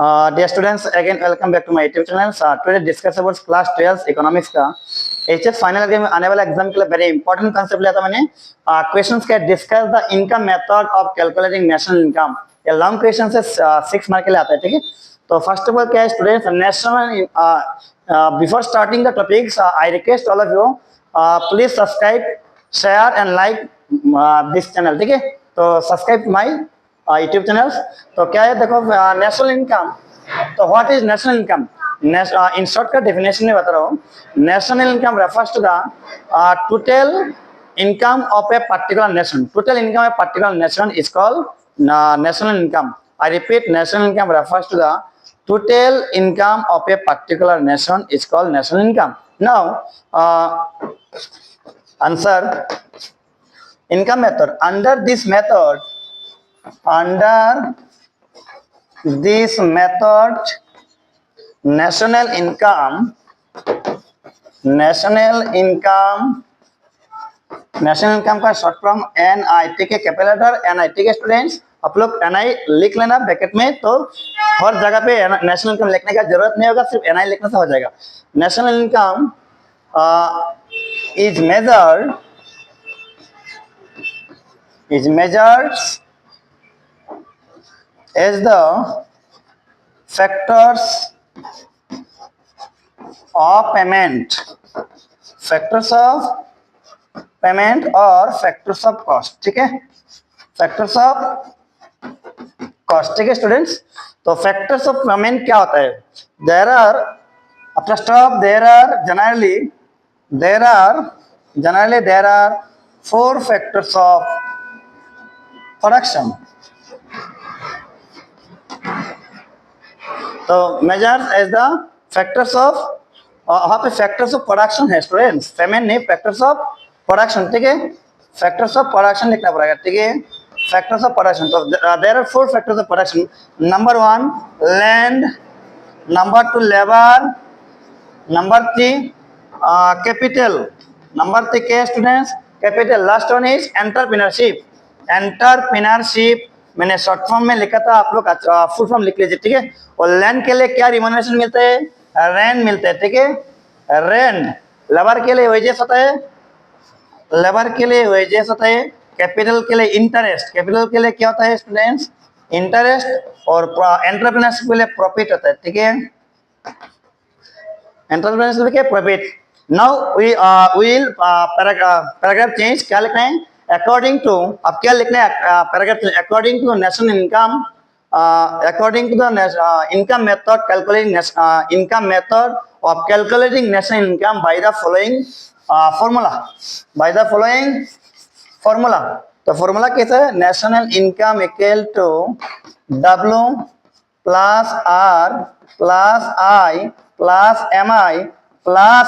Dear students, again welcome back to my YouTube channel. Today discuss about class 12 economics का HS final के आने वाला exam के लिए वेरी इंपॉर्टेंट कंसेप्ट लिया था मैंने. क्वेश्चंस के discuss the income method of calculating national income. ये लॉन्ग क्वेश्चन से 6 मार्क के लिए आता है, ठीक है. तो फर्स्ट ऑफ ऑल क्या है students, national before starting the topics I request all of you please subscribe, share and like this channel, ठीक है. तो सब्सक्राइब माय यूट्यूब चैनल्स. तो क्या है देखो, नेशनल इनकम. तो what is national income? In short का डेफिनेशन में बता रहा हूँ. National income refers to the total income of a particular nation. Total income of a particular nation is called national income. I repeat, national income refers to the total income of a particular nation is called national income. Now, answer income method. Under this method, national income का short form NIT के capital letter NIT के students आप लोग NI लिख लेना bracket में. तो हर जगह पे नेशनल इनकम लिखने का जरूरत नहीं होगा, सिर्फ NI लिखने से हो जाएगा. National income is measured as the factors of payment और फैक्टर्स ऑफ कॉस्ट, ठीक है. फैक्टर्स ऑफ कॉस्ट, ठीक है स्टूडेंट्स. तो फैक्टर्स ऑफ पेमेंट क्या होता है? There are generally 4 factors of production. तो measures as the factors of, वहां पे फैक्टर्स ऑफ प्रोडक्शन है स्टूडेंट्स, पेमेंट नहीं, फैक्टर्स ऑफ प्रोडक्शन, ठीक है. फैक्टर्स ऑफ प्रोडक्शन लिखना पड़ेगा, ठीक है. Factors of production. तो there are 4 factors of production. Number 1 land, number 2 labour, number 3 capital, number 3 के students capital. Last one is entrepreneurship. मैंने शॉर्ट फॉर्म में लिखा था, आप लोग फुल फॉर्म लिख लीजिए, ठीक है. और लैंड के लिए क्या रिम्यूनरेशन मिलता है? रेंट मिलता है, ठीक है. रेंट. लेबर के लिए वेजेस होता है. कैपिटल के लिए इंटरेस्ट. कैपिटल के लिए क्या होता है स्टूडेंट्स? इंटरेस्ट. और एंटरप्रेन्योरशिप के लिए प्रॉफिट होता है, ठीक है. एंटरप्रेन्योरशिप के profit. Now we will paragraph change. क्या लिखना है? अकॉर्डिंग टू, अब क्या लिखना है paragraph? According to national income, according to the income method calculating income method of calculating national income by the following formula. तो फॉर्मूला कैसा है? National income equal to W plus R plus I plus MI plus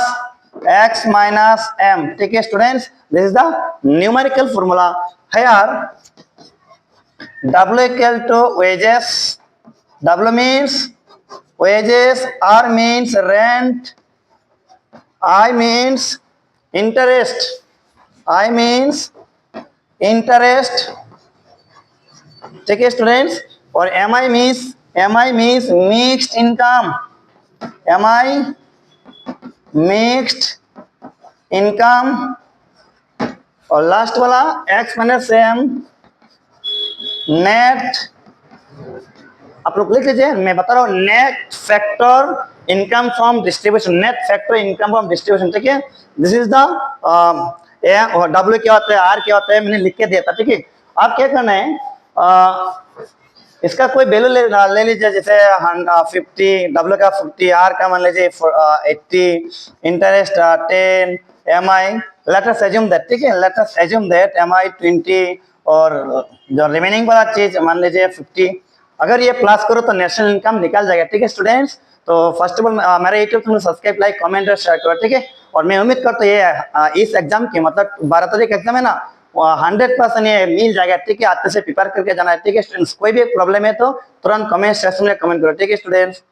X minus M, ठीक है students. This is the numerical formula. Here W equal to wages. W means wages. R means rent. I means interest. ठीक है students. और MI means mixed income. और last वाला X minus M net. आप लोग लिख लीजिए, मैं बता रहा हूँ. Net factor income from distribution. ठीक है. दिस इज द W क्या होता है, R क्या होता है, मैंने लिख के दिया था, ठीक है. आप क्या करना है, इसका कोई वैल्यू ले लीजिए. जैसे 50, W का 50, R का मान लीजिए 80, interest 10, MI let us assume that, ठीक है. Let us assume that MI 20 और जो रिमेनिंग वाला चीज मान लीजिए 50. अगर ये प्लस करो तो नेशनल इनकम निकाल जाएगा, ठीक है स्टूडेंट्स. तो फर्स्ट ऑफ ऑल मेरे YouTube channel subscribe, like, comment और शेयर करो, ठीक है. और मैं उम्मीद करता हूँ ये इस एग्जाम की, मतलब 12 तारीख एग्जाम है ना, 100% ये मिल जाएगा, ठीक है. आते से प्रिपेयर करके जाना है, ठीक है स्टूडेंट्स. कोई भी प्रॉब्लम है तो तुरंत कमेंट सेक्शन में कमेंट करो, ठीक है स्टूडेंट्स.